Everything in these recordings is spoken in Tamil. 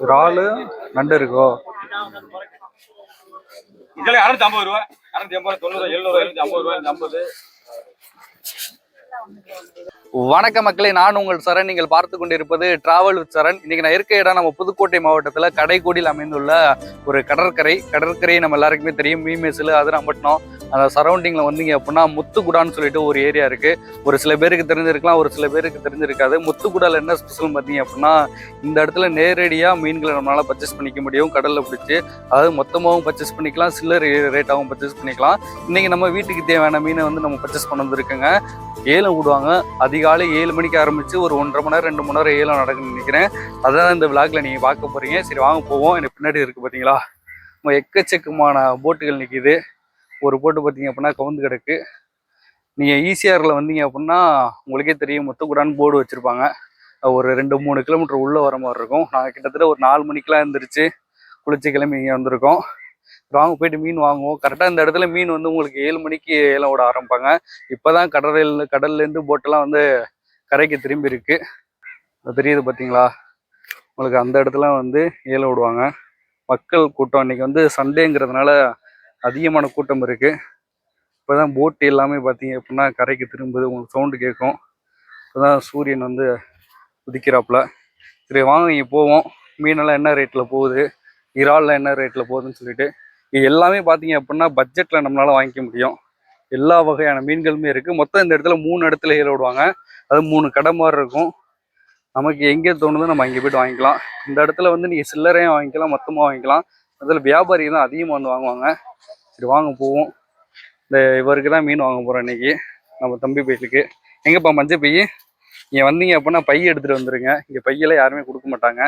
இறாலு நண்டு இருக்கோ? இதுல 250 ரூபா, 280, 90, 700, 250 ரூபா, 50. வணக்க மக்களே, நான் உங்கள் சரண். நீங்கள் பார்த்து கொண்டிருப்பது டிராவல் வித் சரண். இன்னைக்கு நான் இருக்க இடம் நம்ம புதுக்கோட்டை மாவட்டத்தில் கடைக்கோடியில் அமைந்துள்ள ஒரு கடற்கரை நம்ம எல்லாருக்குமே தெரியும். மீமேசில் அதிராம்பட்டினம் அந்த சரௌண்டிங்கில் வந்தீங்க அப்படின்னா முத்துக்குடான்னு சொல்லிட்டு ஒரு ஏரியா இருக்குது. ஒரு சில பேருக்கு தெரிஞ்சிருக்கலாம், ஒரு சில பேருக்கு தெரிஞ்சிருக்காது. முத்துக்குடாவில் என்ன ஸ்பெஷல் பார்த்தீங்க அப்படின்னா, இந்த இடத்துல நேரடியாக மீன்களை நம்மளால் பர்ச்சேஸ் பண்ணிக்க முடியும். கடலில் பிடிச்சி, அதாவது மொத்தமாகவும் பர்ச்சேஸ் பண்ணிக்கலாம், சில்லர் ரேட்டாகவும் பர்ச்சேஸ் பண்ணிக்கலாம். இன்றைக்கி நம்ம வீட்டுக்கு தேவையான மீனை வந்து நம்ம பர்ச்சேஸ் பண்ண வந்துருக்குங்க. ஏலம் விடுவாங்க. அதிகாலை 7 மணிக்கு ஆரம்பித்து ஒரு 1.5 மணி நேரம் 2 மணி நேரம் ஏலம் நடக்குன்னு நினைக்கிறேன். அதான் இந்த விளாக்ல நீங்கள் பார்க்க போகிறீங்க. சரி வாங்க போவோம். எனக்கு பின்னாடி இருக்குது பார்த்தீங்களா, எக்கச்சக்கமான போட்டுகள் நிற்கிது. ஒரு போட்டு பார்த்தீங்க அப்படின்னா கவுந்து கிடக்கு. நீங்கள் ஈசிஆரில் வந்தீங்க அப்படின்னா உங்களுக்கே தெரியும், முத்துக்குடான்னு போர்டு வச்சுருப்பாங்க. ஒரு 2-3 கிலோமீட்டர் உள்ளே வர மாதிரி இருக்கும். நாங்கள் கிட்டத்தட்ட ஒரு 4 மணிக்கெலாம் எழுந்திரிச்சு குளிச்சு கிளம்பி இங்கே வந்திருக்கோம். வாங்க போயிட்டு மீன் வாங்குவோம். கரெக்டாக இந்த இடத்துல மீன் வந்து உங்களுக்கு 7 மணிக்கு ஏலம் விட ஆரம்பிப்பாங்க. இப்போ தான் கடல்லேருந்து போட்டெல்லாம் வந்து கரைக்கு திரும்பி இருக்கு. தெரியுது பார்த்தீங்களா உங்களுக்கு, அந்த இடத்துல வந்து ஏலம் விடுவாங்க. மக்கள் கூட்டம் இன்னைக்கு வந்து சண்டேங்கிறதுனால அதிகமான கூட்டம் இருக்குது. இப்போ தான் போட்டு எல்லாமே பார்த்தீங்க அப்படின்னா கரைக்கு திரும்புது. உங்களுக்கு சவுண்டு கேட்கும். இப்போ தான் சூரியன் வந்து உதிக்கிறாப்புல. சரி வாங்க இங்கே போவோம். மீனெல்லாம் என்ன ரேட்டில் போகுது, இறால்லாம் என்ன ரேட்டில் போகுதுன்னு சொல்லிட்டு. இது எல்லாமே பார்த்தீங்க அப்படின்னா பட்ஜெட்டில் நம்மளால் வாங்கிக்க முடியும். எல்லா வகையான மீன்களுமே இருக்குது. மொத்தம் இந்த இடத்துல 3 இடத்துல ஏற விடுவாங்க. அது 3 கடை மாதிரி இருக்கும். நமக்கு எங்கே தோணுதோ நம்ம அங்கே போய்ட்டு வாங்கிக்கலாம். இந்த இடத்துல வந்து நீங்கள் சில்லறையும் வாங்கிக்கலாம், மொத்தமாக வாங்கிக்கலாம். அதில் வியாபாரி தான் அதிகமாக வந்து வாங்குவாங்க. சரி வாங்க போவோம். இந்த இவருக்கு தான் மீன் வாங்க போகிறோம் இன்றைக்கி, நம்ம தம்பி பையலுக்கு. எங்கேப்பா மஞ்சள் பை? இங்கே வந்தீங்க அப்படின்னா பை எடுத்துகிட்டு வந்துடுங்க. இங்கே பையெல்லாம் யாருமே கொடுக்க மாட்டாங்க.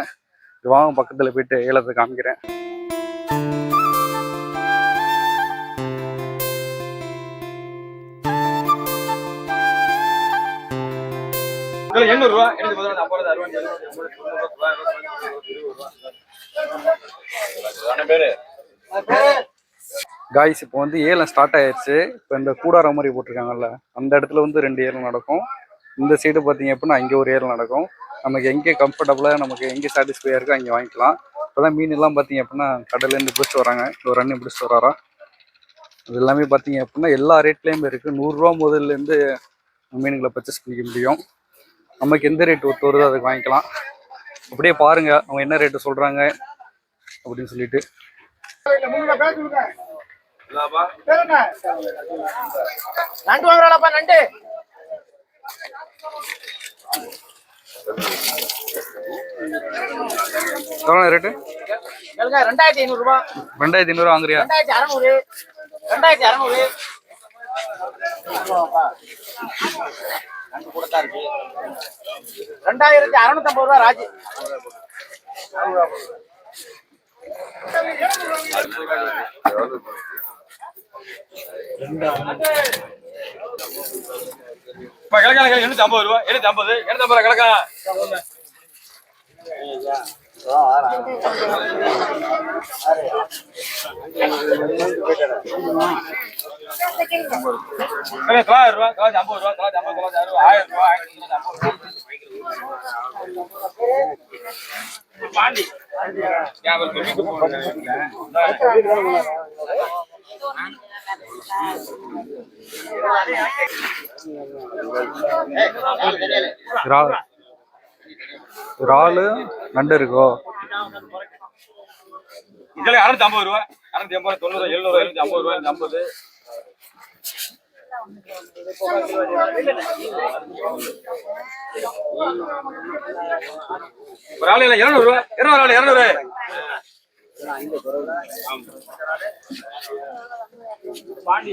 வாங்க பக்கத்தில் போயிட்டு ஏலத்தை காமிக்கிறேன். காய்ஸ் இப்போ வந்து ஏலம் ஸ்டார்ட் ஆயிடுச்சு. இப்போ இந்த கூடார மாதிரி போட்டிருக்காங்கல்ல, அந்த இடத்துல வந்து 2 ஏலம் நடக்கும். இந்த சைடு பார்த்தீங்க அப்படின்னா அங்கே ஒரு ஏலம் நடக்கும். நமக்கு எங்கே கம்ஃபர்டபுளாக, நமக்கு எங்கே சாட்டிஸ்ஃபையாக இருக்கோ அங்கே வாங்கிக்கலாம். இப்போ தான் மீன் எல்லாம் பார்த்தீங்க அப்படின்னா கடல்லேருந்து பிடிச்சிட்டு வராங்க. ஒரு அண்ணன் பிடிச்சிட்டு வராரா. அது எல்லாமே பார்த்தீங்க அப்படின்னா எல்லா ரேட்லேயுமே இருக்குது. 100 ரூபா முதல்லேருந்து மீன்களை பர்ச்சேஸ் பண்ணிக்க முடியும். நமக்கு எந்த ரேட் ஒத்து வருதோ அதுக்கு வாங்கிக்கலாம். அப்படியே பாருங்க அவங்க என்ன ரேட்டு சொல்றாங்க அப்படின்னு சொல்லிட்டு. எவ்வளோ ரேட்டு? 2500 ரூபா. 2500 வாங்குறியா? 2600. 2600. கூட தான் இருக்கு. 2650 ரூபா ராஜி. கிழக்கா 750 ரூபா, 750, 750 கிழக்கா. பாண்டி இறாலு நண்டு இருக்கோ? இதுல 250 ரூபா, 280, 90, 700, 250 ரூபா, 50. ஒரு ஆளு 200 ரூபா, 200. பாண்டி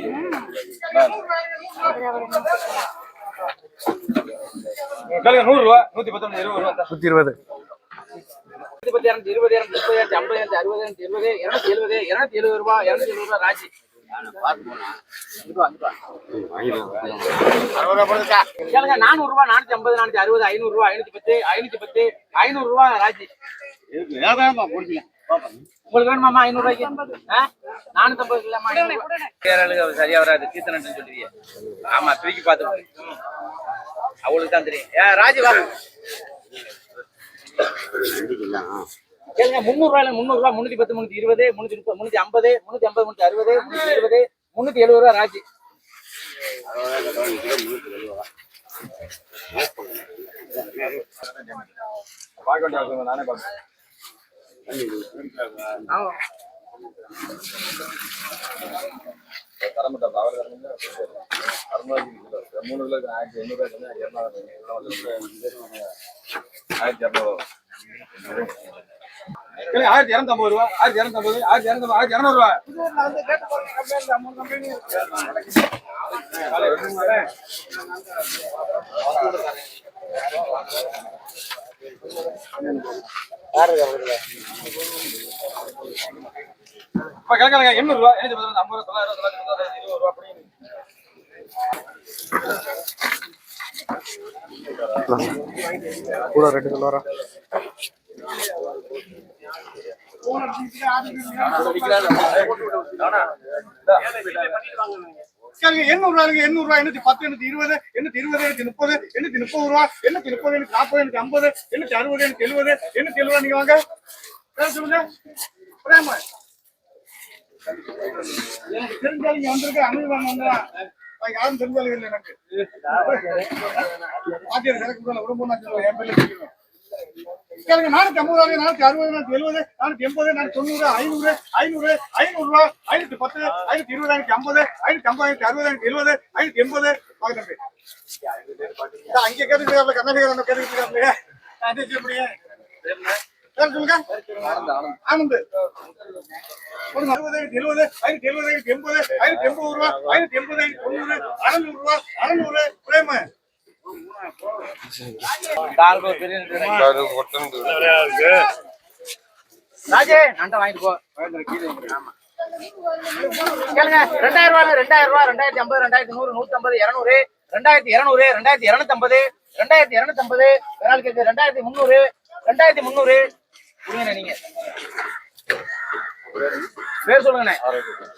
100 ரூபா, 119, 20 ரூபா, 120. 20, 20, 50, 60, 70, 270 ரூபா, 270 ரூபா ராஜி. கேளுங்க 400 ரூபா, 450, 460, 500 ரூபா, 510, 510, 500 ரூபா ராஜி. உங்களுக்கு வேணுமாமா 500 ரூபாய்க்கு? 450 இல்லம்மா. சரியா வராது, கீர்த்தனன்னு சொல்லுவீங்க. ஆமா தூக்கி பார்த்து அவளுக்கு தான் தெரியும். ராஜி வா கேளுங்க 300 ரூபா 310 320 330 350 350 360 370 ரூபா ராஜி. நானே பாப்பேன். தரமாட்டா அவர் 3 கிலோ 1500 1250 ரூபா 1250 1200 ரூபா. இப்ப கேட்கலாங்க 800 ரூபா 50 ரூபா 900 ரூபா 20 ரூபா அப்படி கூட ரெண்டு சொல்லுவாரா எண்ணூறு ரூபாய் 810 820 820 830 830 ரூபா 830 840 850 860 870 870 நீங்க வாங்க சொல்லுங்க. எனக்கு தெரிஞ்சாலும் வந்திருக்க அமீர்வாங்க வந்தா யாரும் தெரிஞ்சாலும் இல்லை எனக்கு ஆசிரியர் கணக்கு உடம்பு சொல்லுவேன் என் பேர்ல சொல்லுவேன். 450 460 470 480 490 500 500 ரூபா 510 520 550 550 560 570 அங்கே கேட்டுருக்காப்ல கர்நாடகா கேட்டுருக்காப்லையே அதே சொல்லுங்க. சொல்லுங்க ஆனந்த் 60 70 570 580 580 ரூபா 580 590 600 ரூபா 600 பிரேம ராஜே நண்டை வாங்கிட்டு போ. கேளுங்க 2000 ரூபா 2000 ரூபா 2050 2100 150 200 2200 2250 2250 வேற கேக்கு 2300 2300 புரியுங்க நீங்க பேர் சொல்லுங்கண்ணே.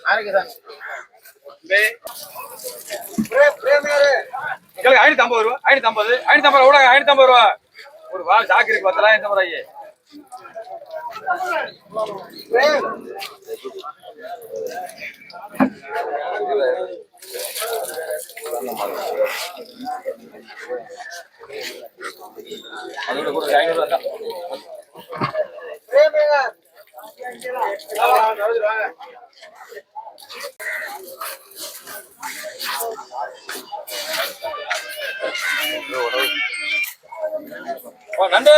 ஆரோக்கியதான் 550 ரூபா 550 550 ரூபா 550 ரூபா ஒரு வா சாக்கு இருக்கு 10 550 ரூபாய். அதோட கூட 500 ரூபா நண்டு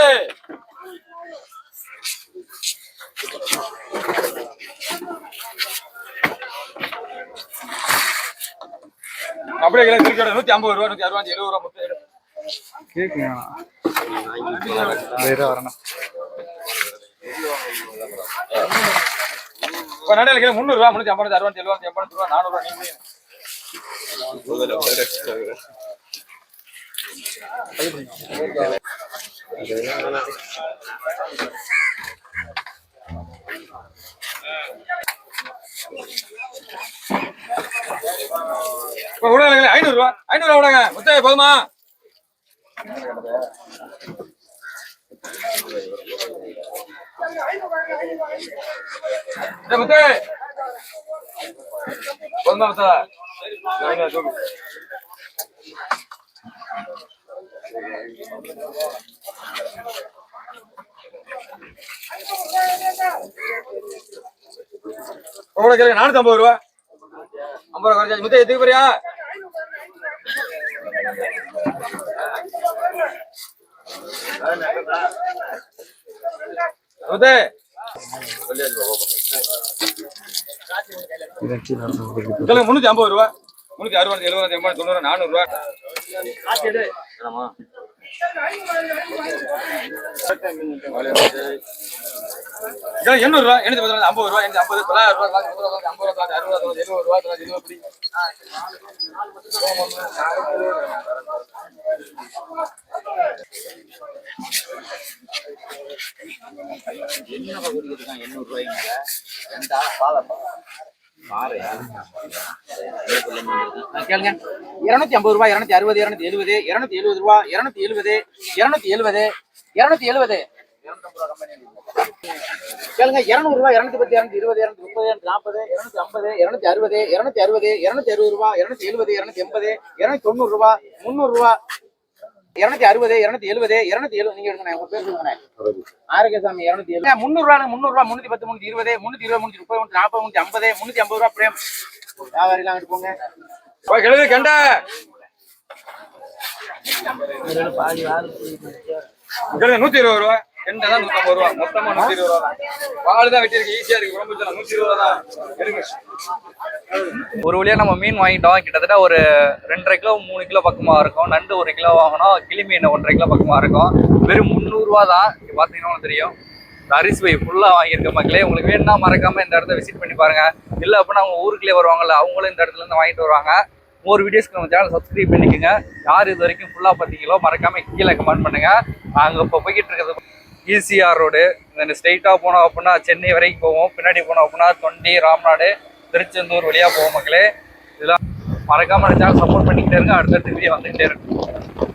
அப்படியே கிலோ திருச்சி 150 ரூபா 160 70 ரூபா மொத்தம் கேக்குங்க வேற வரணும். இப்ப நடையில கிலோ 300 ரூபா 350 60 70 80 ரூபா 400 ரூபா நீங்க விடாங்க 500 ரூபா 500 ரூபா விடாங்க மொத்தம் போதுமா? முத்தே போதுமா முத்தா கேளுங்க 450 ரூபா 50 ரூபா குறைச்சாச்சு. முத்தே எதுக்கு போறியா? முத்தே சொல்லுங்க 350 ரூபா 360 70 80 90 400 ரூபா. ஆமா எண்ணூறு ரூபா 850 ரூபா 50 ரூபா 900 ரூபா 50 ரூபா 60 ரூபா 70 ரூபா கேளுங்க 250 ரூபாய் 260 270 270 ரூபா 270 270 270 270 250 ரூபா கம்பெனி கேளுங்க. 200 ரூபா, 210, 220, 230, 240, 240, 260, 260 ரூபா, 270, 280, 290 ரூபா, 300 ரூபா, 260, 270, 270. நீங்க எடுங்க, உங்க பேர் சொல்லுங்க. ஆரோக்கியசாமி 270. 300 ரூபா, 300 ரூபா, 310, 320, 320, 330, 340, 340, 350 ரூபா பிரேம். வியாபாரிலாம் எடுப்போங்க. கிழவி கெண்டை 120 ரூபா, கெண்டை தான் 150 ரூபா, மொத்தமா 120 ரூபா தான். பால் தான் வெட்டிருக்கு, ஈஸியா இருக்கு, உடம்பு 120 ரூபா தான் எடுங்க. ஒரு வழியா நம்ம மீன் வாங்கிட்டோம். கிட்டத்தட்ட ஒரு 2.5 கிலோ 3 கிலோ பக்கமா இருக்கும். நண்டு 1 கிலோ வாங்கினோம். கிளி மீன் 1.5 கிலோ பக்கமா இருக்கும். வெறும் 300 ரூபா தான். இங்க பாத்தீங்கன்னா உங்களுக்கு தெரியும். அரிசி பை ஃபுல்லா வாங்கியிருக்க மக்களே. உங்களுக்கு வேணும்னா மறக்காம இந்த இடத்த விசிட் பண்ணி பாருங்க. இல்ல அப்படின்னா அவங்க ஊருக்குள்ளே வருவாங்கல்ல, அவங்களும் இந்த இடத்துல இருந்து வாங்கிட்டு வருவாங்க. ஒரு வீடியோஸ்க்கு நம்ம சேனல் சப்ஸ்கிரைப் பண்ணிக்கோங்க. யார் இது வரைக்கும் ஃபுல்லா பார்த்தீங்களோ மறக்காம கீழே கமெண்ட் பண்ணுங்க. நாங்கள் இப்போ போய்கிட்டு இருக்கிறது ஈசிஆர் ரோடு. இந்த ஸ்ட்ரெயிட்டாக போனோம் அப்படின்னா சென்னை வரைக்கும் போவோம். பின்னாடி போனோம் அப்படின்னா தொண்டி, ராம்நாடு, திருச்செந்தூர் வழியாக போவோம் மக்களே. இதெல்லாம் மறக்காம சேனல் சப்போர்ட் பண்ணிக்கிட்டே இருங்க. அடுத்தடுத்த வீடியோ வந்துகிட்டே இருக்கும்.